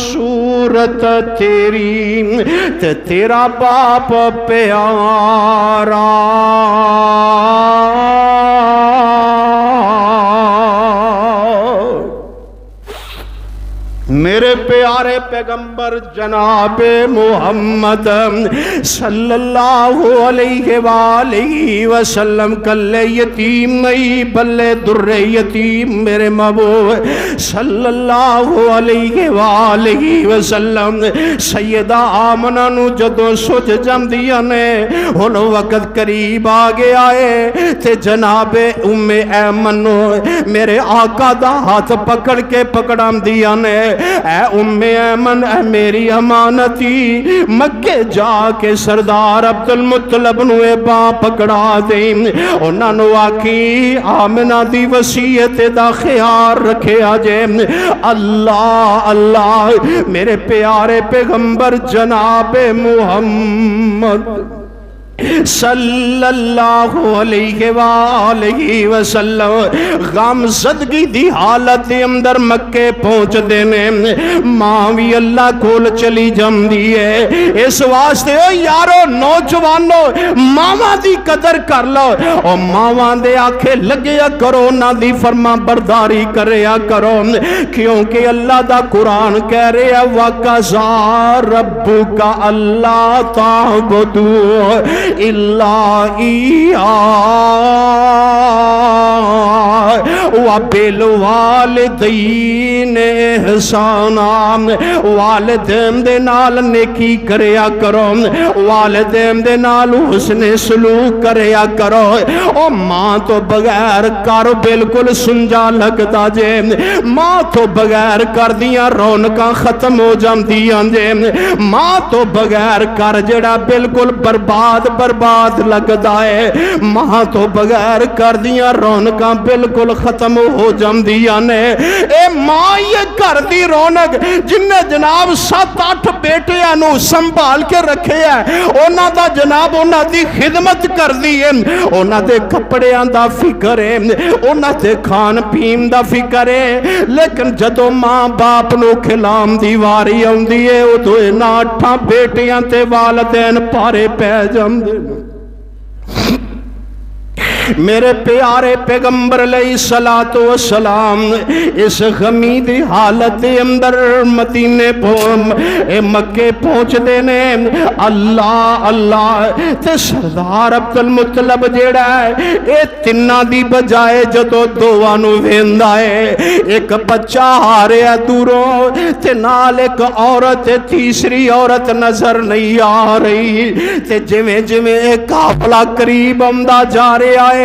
صورت تیری تے تیرا باپ پیارا میرے پیارے پیغمبر جناب محمد صلی اللہ علیہ وآلہ وسلم کلے یتیم نہیں بلے در یتیم میرے محبوب صلی اللہ علیہ وآلہ وسلم سیدہ آمنہ نو جدو سج جمدیاں نے ان وقت قریب آگے آئے تے جناب ام ایمن میرے آقا دا ہاتھ پکڑ کے پکڑام دیا نے اے ام ایمن اے میری امانتی مکے جا کے سردار عبدالمطلب نو باں پکڑا دیں انہاں نو آکی آمنہ دی وصیت دا خیال رکھے آجے اللہ اللہ میرے پیارے پیغمبر جناب محمد صلی اللہ علیہ وآلہ وسلم غم زدگی دی حالت اندر مکے پہنچ دینے ماں بھی اللہ کول چلی جم دیئے اس واسطے یارو نوجوانو ماما دی قدر کر لو اور ماما دے آنکھیں لگیا کرو نہ دی فرما برداری کریا کرو کیونکہ اللہ دا قرآن کہہ رہے ہیں وَقَضَى رَبُّكَ أَلَّا تَعْبُدُوا إِلَّا إِيَّاهُ وَبِالْوَالِدَيْنِ إِحْسَانًا والدین دے نال نیکی کریا کرو والدین دے نال حسن سلوک کریا کرو او ماں تو بغیر کر بالکل سنجا لگتا جے ماں تو بغیر کر دیا رونقاں ختم ہو جاندیاں جے ماں تو بغیر کر جڑا بالکل برباد لگتا ہے ماں تو بغیر کر دیا رونقاں بالکل ختم ہو جاندیاں نے اے ماں یہ کر دی رونق جن نے جناب 7-8 بیٹیاں نو سنبھال کے رکھے ہیں اونا دا جناب اونا دی خدمت کر دی ہے اونا دے کپڑیاں دا فکر ہے اونا دے کھان پین دا فکر ہے لیکن جدو ماں باپ نو کھلام دیواری آن دیئے او تو اینا 8 بیٹیاں تے والدین پارے پہ جم دے میرے پیارے پیغمبر علیہ السلام اس غمیدی حالت اندر مدینے مکے پہنچ دینے اللہ اللہ تے سردار عبدالمطلب جیڑا ہے اے تنہ دی بجائے جدو دوانو ویندہ ہے ایک بچہ آرے دوروں تے نال ایک عورت تیسری عورت نظر نہیں آ رہی تے جویں ایک قافلہ قریب آمدہ جا رہے آئے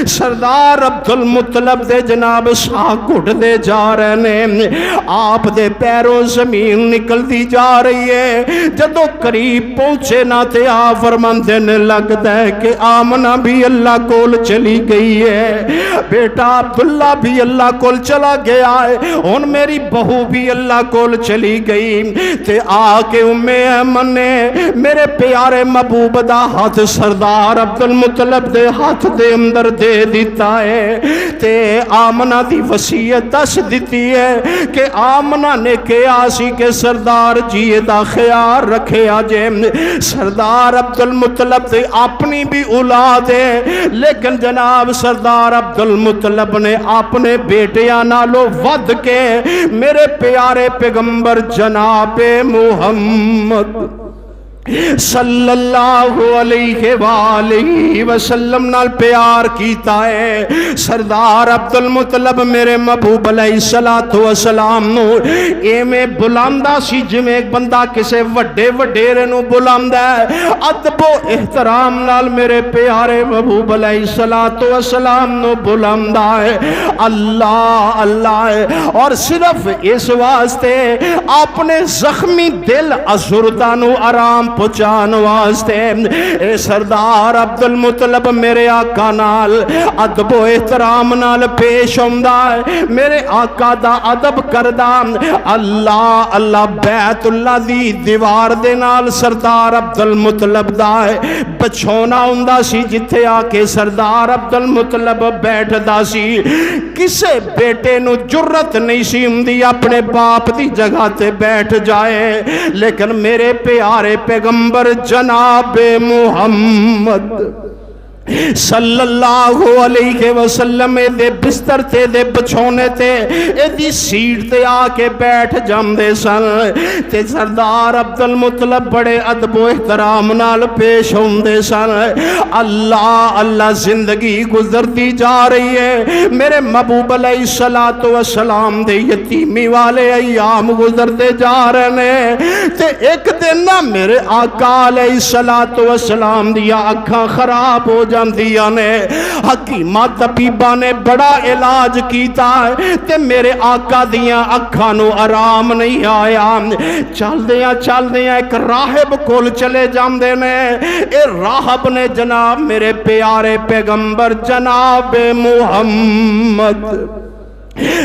سردار عبدالمطلب دے جناب ساہ گھٹ دے جا رہے ہیں آپ دے پیروں زمین نکل دی جا رہی ہے جدو قریب پہنچے نہ تے آپ فرماندے نے لگتا ہے کہ آمنہ بھی اللہ کول چلی گئی ہے بیٹا عبداللہ بھی اللہ کول چلا گیا ہے ان میری بہو بھی اللہ کول چلی گئی تے آکے ام ایمن نے میرے پیارے محبوب دا ہاتھ سردار عبدالمطلب دے ہاتھ دے اندر دے دیتا ہے تے آمنہ دی وصیت دس دیتی ہے کہ آمنہ نے کہا سی کہ سردار جی دا خیال رکھے آجے سردار عبدالمطلب دے اپنی بھی اولاد ہے لیکن جناب سردار عبدالمطلب نے اپنے بیٹیاں نالو ود کے میرے پیارے پیغمبر جناب محمد صلی اللہ علیہ وآلہ وسلم نال پیار کیتا ہے. سردار عبد المطلب میرے محبوب علیہ الصلوۃ والسلام نو ایویں بلاندا سی جویں ایک بندہ کسے وڈے وڈیرے نو بلاندا ہے. ادب و احترام نال میرے پیارے محبوب علیہ الصلوۃ والسلام نو بلاندا ہے. اللہ اللہ ہے. اور صرف اس واسطے اپنے زخمی دل ازردہ نو آرام پہنچان واسطے اے سردار عبد المطلب میرے آقا نال ادب و احترام نال پیش ہوندا ہے. میرے آقا دا ادب کردا. اللہ اللہ بیت اللہ دی دیوار دے نال سردار عبد المطلب دا بچھونا ہوندا سی جتھے آ کے سردار عبد المطلب بیٹھدا سی. کسے بیٹے نو جرت نہیں سی ہوندی اپنے باپ دی جگہ تے بیٹھ جائے. لیکن میرے پیارے پیغمبر جناب محمد صلی اللہ علیہ وسلم دے بستر تے دے بچھونے تے دی سیٹ تے آ کے بیٹھ جاندے سن. تے سردار عبد المطلب بڑے ادب و احترام نال پیش ہوندے سن. اللہ اللہ زندگی گزرتی جا رہی ہے. میرے محبوب علیہ الصلوۃ والسلام دے یتیمی والے ایام گزرتے جا رہے ہیں. تے ایک دن نہ میرے آقا علیہ الصلوۃ والسلام دی اکھاں خراب ہو جاندیاں نے. حکیمہ طبیبہ نے بڑا علاج کیتا ہے تے میرے آقا دیاں اکھاں نو آرام نہیں آیا. چل دیاں ایک راہب کول چلے جاندے نے. اے راہب نے جناب میرے پیارے پیغمبر جناب محمد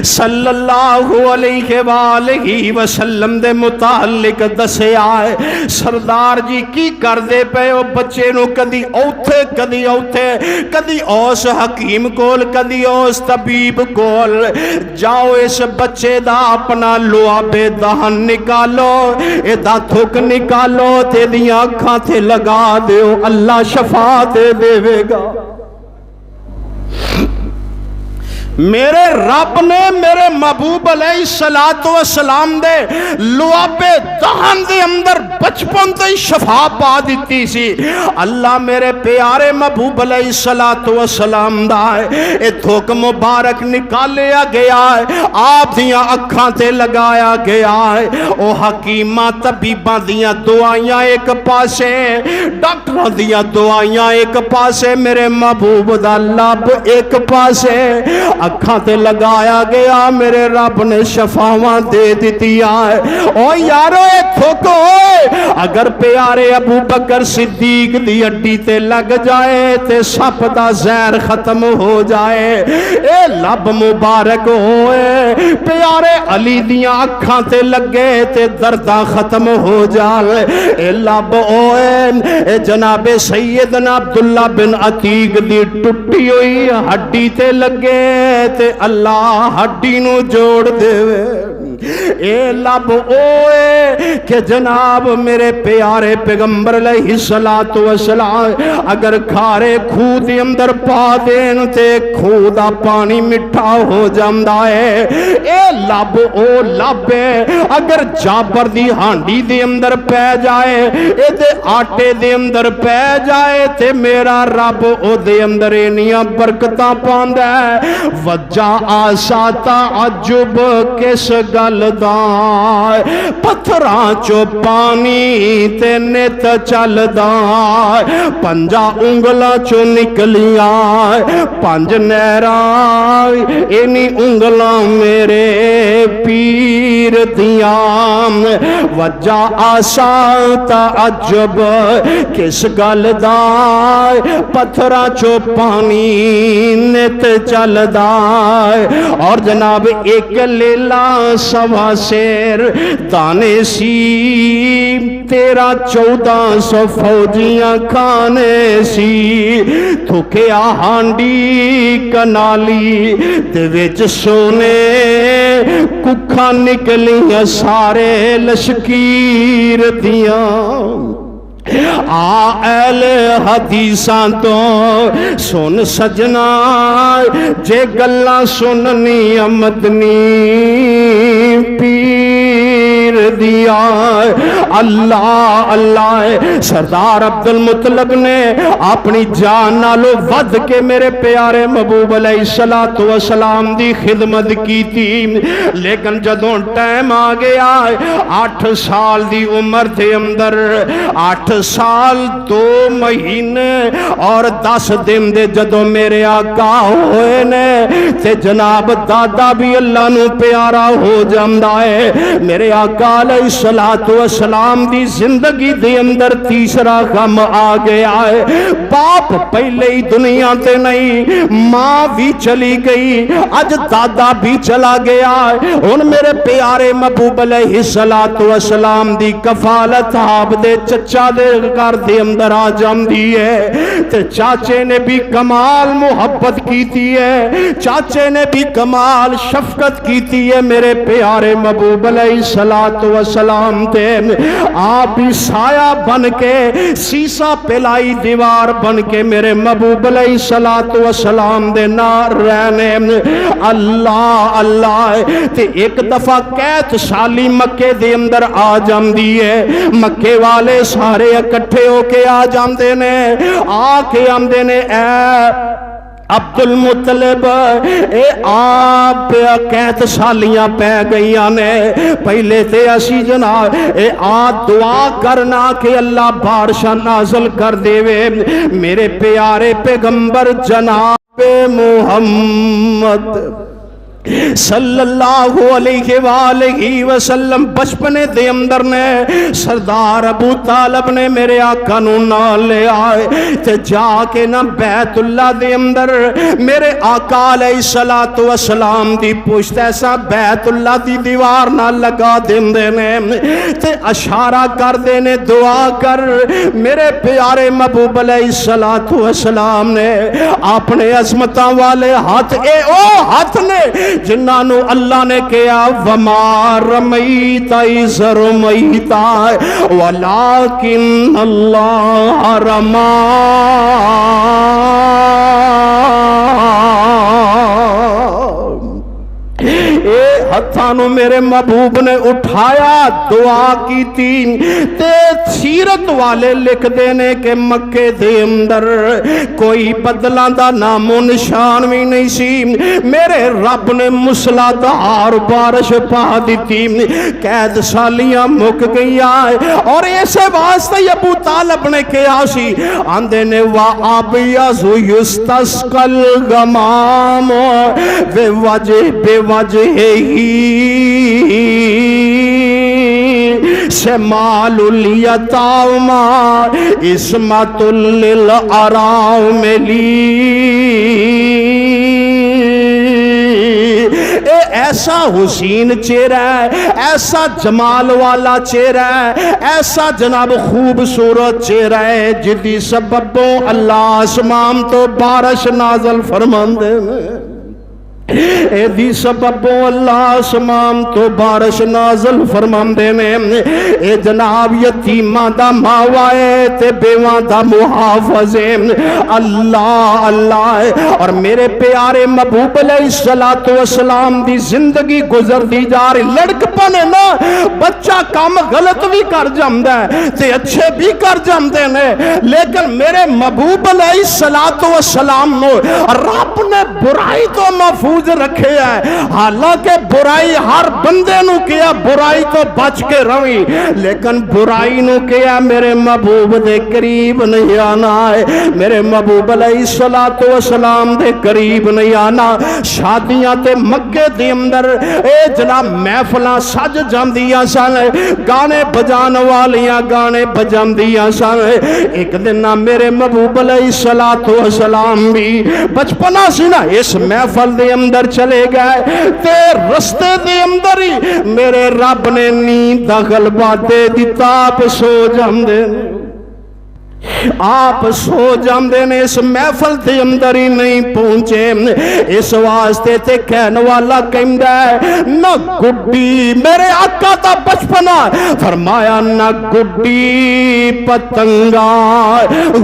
صلی اللہ علیہ وآلہ وسلم دے متعلق دسیا ہے. سردار جی کی کر دے پے او بچے نو کدی اوتھے کدی اس حکیم کول کدی اس طبیب کول. جاؤ اس بچے دا اپنا لعاب دہن نکالو, اے دا تھک نکالو تے دیاں اکھاں تے لگا دیو, اللہ شفا دے دے گا. میرے رب نے میرے محبوب علیہ الصلوۃ والسلام دے لعاب دہن دے اندر بچپن تے شفا پا دیتی سی. اللہ میرے پیارے محبوب علیہ الصلوۃ والسلام دا اے تھوک مبارک نکالیا گیا ہے, آپ دیاں اکھاں تے لگایا گیا ہے. او حکیمہ طبیباں دیاں دعائیاں ایک پاسے, ڈاکٹراں دیاں دعائیاں ایک پاسے, میرے محبوب دا لب ایک پاسے. اکھاں تے لگایا گیا, میرے رب نے شفاواں دے دیتیاں. او یارو اے تھوکو, اگر پیارے ابو بکر صدیق دی ہڈی تے لگ جائے تے سپ دا زہر ختم ہو جائے. اے لب مبارک ہوئے پیارے علی دیاں اکھاں تے لگے تے درداں ختم ہو جائے. اے لب ہوئے اے جناب سیدنا عبداللہ بن عتیق دی ٹوٹی ہوئی ہڈی تے لگے تے اللہ ہڈی نو جوڑ دے. اے لب اوے کہ جناب میرے پیارے پیغمبر علیہ الصلوۃ والسلام اگر کھارے کھو دے اندر پا دین تے کھو دا پانی مٹھا ہو جاندا ہے. اے لب او لب اگر جابر دی ہانڈی دے اندر پہ جائے, اے دے آٹے دے اندر پہ جائے تے میرا رب او دے اندر انیاں برکتاں پاندا ہے. وجہ آسا تعجب کس گل دا, پتھراں چو پانی تے نت چلدا, پنجا انگلاں چو نکلیاں پنج نہراں, اینی انگلاں میرے پیر دیاں. وجہ آسا تعجب کس گل دا, پتھراں چو پانی نت چلدا. اور جناب ایک لیلا سوا سیر دانے سی, 13-1400 فوجیاں کھانے سی. تھکیا ہانڈی کنالی دے وچ سونے ککھاں نکلیاں سارے لشکیر دیاں. اہل حدیثاں تو سن سجنا جے گلاں سننی مدنی پیر دیا. اللہ اللہ سردار عبد المطلب نے اپنی جان نالو ود کے میرے پیارے محبوب علیہ الصلوۃ والسلام دی خدمت کی تھی لیکن جدوں ٹائم آ گیا 8 سال دی عمر دے اندر 8 سال 2 مہینے اور 10 دن دے جدوں میرے آقا ہوئے نے تے جناب دادا بھی اللہ نو پیارا ہو جاندا ہے میرے آقا علیہ الصلوۃ والسلام دی زندگی دے اندر تیسرا غم آ گیا ہے باپ پہلے ہی دنیا تے نہیں ماں بھی چلی گئی اج دادا بھی چلا گیا ہن میرے پیارے محبوب علیہ الصلوۃ والسلام دی کفالت آپ دے چچا دے گھر دے اندر آ جاندی ہے تے چاچے نے بھی کمال محبت کیتی ہے چاچے نے بھی کمال شفقت کیتی ہے میرے پیارے محبوب علیہ الصلوۃ والسلام تے آپ بھی سایہ بن کے سیسا پلائی دیوار بن کے میرے محبوب علیہ الصلوۃ والسلام دے نال رہنے اللہ اللہ تے ایک دفعہ قحط سالی مکے دے اندر آ جاندی ہے مکے والے سارے اکٹھے ہو کے آ جاندے نے آ کے آندے نے اے عبد المطلب اے آپ قحط سالیاں پہ گئیاں نے پہلے تے اسی جناب اے آپ دعا کرنا کہ اللہ بارشاں نازل کر دے میرے پیارے پیغمبر جناب محمد صلی اللہ علیہ وآلہ وسلم بچپنے دے اندر نے سردار ابو طالب نے میرے آقا نو نال لے آئے تے جا کے نا بیت اللہ دے اندر میرے آقا علیہ الصلوۃ والسلام دی پشت ایسا بیت اللہ دی دیوار نہ لگا دیندے نے تے اشارہ کر دینے دعا کر میرے پیارے محبوب علیہ الصلوۃ والسلام نے اپنے عظمتاں والے ہاتھ اے او ہاتھ نے جنہاں نو اللہ نے کہا وما رمیت اذ رمیت ولکن اللہ رما اے ہتھانو میرے محبوب نے اٹھایا دعا کی تھی تے سیرت والے لکھ دینے کہ مکے دے اندر کوئی بدلاں دا نام و نشان بھی نہیں سی میرے رب نے موسلادھار بارش پا دیتی قید سالیاں مک گئی آئے اور ایسے واسطے ابو طالب نے کیا سی آندے نے وَأَبْيَضُ يُسْتَسْقَى الْغَمَامُ بِوَجْهِهِ شمال الیتام عصمت للارام لی ایسا حسین چہرہ ہے ایسا جمال والا چہرہ ہے ایسا جناب خوبصورت چہرہ ہے جدی سببوں اللہ آسمان تو بارش نازل فرماندے اے دی سببوں اللہ آسمان تو بارش نازل فرماندے نے اے جناب یتیماں دا ماوائے تے بیواں دا محافظ اللہ اللہ اور میرے پیارے محبوب علیہ الصلوۃ والسلام دی زندگی گزر دی جا رہی لڑکپن ہے نا بچہ کام غلط بھی کر جاندہ ہے تے اچھے بھی کر جاندے نے لیکن میرے محبوب علیہ الصلوۃ والسلام نو رب نے برائی تو محفوظ رکھے ہے حالانکہ برائی ہر بندے نو کیا برائی تو بچ کے روی لیکن برائی نو کیا میرے محبوب دے قریب نہیں آنا ہے میرے محبوب علیہ الصلوۃ والسلام دے قریب نہیں آنا شادیاں تے مکے دے اندر اے جناب محفلاں سج جاندیاں سن گانے بجان والیاں گانے بجاندیاں سن ایک دن نہ میرے محبوب علیہ الصلوۃ والسلام بھی بچپنا سی نا اس محفل دے اندر چلے گئے تے رستے دے اندر ہی میرے رب نے نیند دا غلبہ دے دیتا آپ سو جاندے آپ سو جاندے نے اس محفل دے اندر ہی نہیں پہنچے اس واسطے تے کہنے والا کہندہ ہے نہ گڈی میرے آقا تا بچپنا فرمایا نہ گڈی پتنگا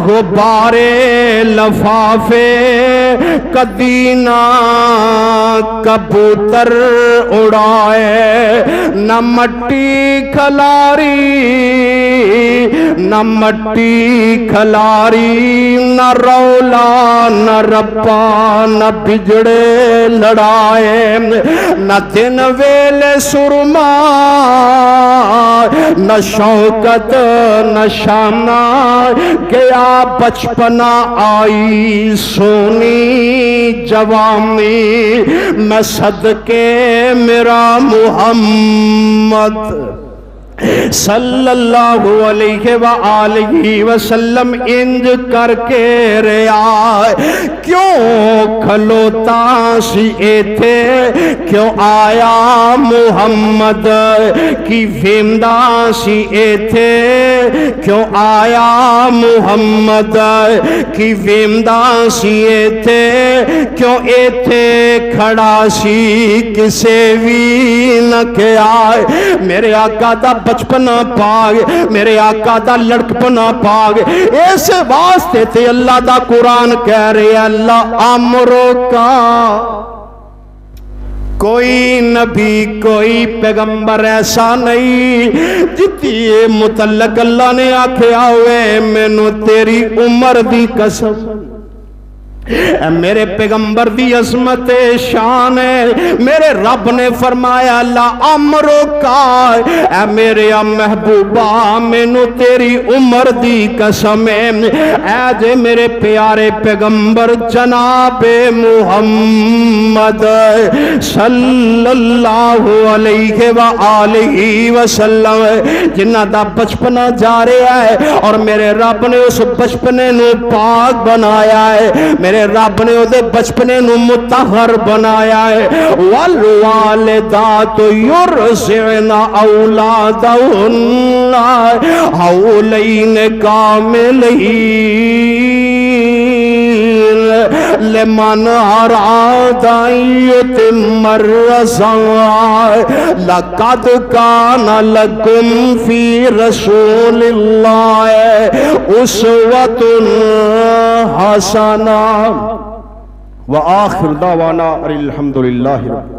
غبارے لفافے کدی نہ کبوتر اڑائے، نہ مٹی کھلاری، نہ مٹی کھلاری، نہ رولا نہ رپا، نہ بجڑے لڑائے، نہ دن ویلے سرما، نہ شوکت نہ شانہ، گیا بچپنا آئی سونی جوانی، میں صدقے میرا محمد صلی اللہ علیہ وآلہ وسلم انج کر کے رہا، کیوں کھلوتا سی ایتھے، کیوں آیا محمد کی ویندا سی ایتھے، کیوں آیا محمد کی ویندا سی ایتھے، کیوں ایتھے کھڑا سی کسے بھی نہ کیا، میرے آقا دا بچپنا پاگ، میرے آقا دا لڑکپنا پاگ، اس واسطے تے اللہ دا قرآن کہہ رہے اللہ امرو کا، کوئی نبی کوئی پیغمبر ایسا نہیں جتی متعلق اللہ نے آکھیا ہوئے مینوں تیری عمر دی قسم، اے میرے پیغمبر دی عظمت شان ہے، میرے رب نے فرمایا لا امرو کا، اے میرے محبوبہ مینوں تیری عمر دی قسم ہے، اے جے میرے پیارے پیغمبر جناب محمد صلی اللہ علیہ وآلہ وسلم، جنہ دا بچپنا جا رہا ہے اور میرے رب نے اس بچپنے نو پاک بنایا ہے، میرے رب نے دے بچپنے نو مطہر بنایا ہے، والوالدات یرضعن اولادہن حولین کاملین لمن اراد ان یتم الرضاع لقد کان لکم فی رسول اللہ اسوۃ حسنہ وآخر دعوانا الحمدللہ رب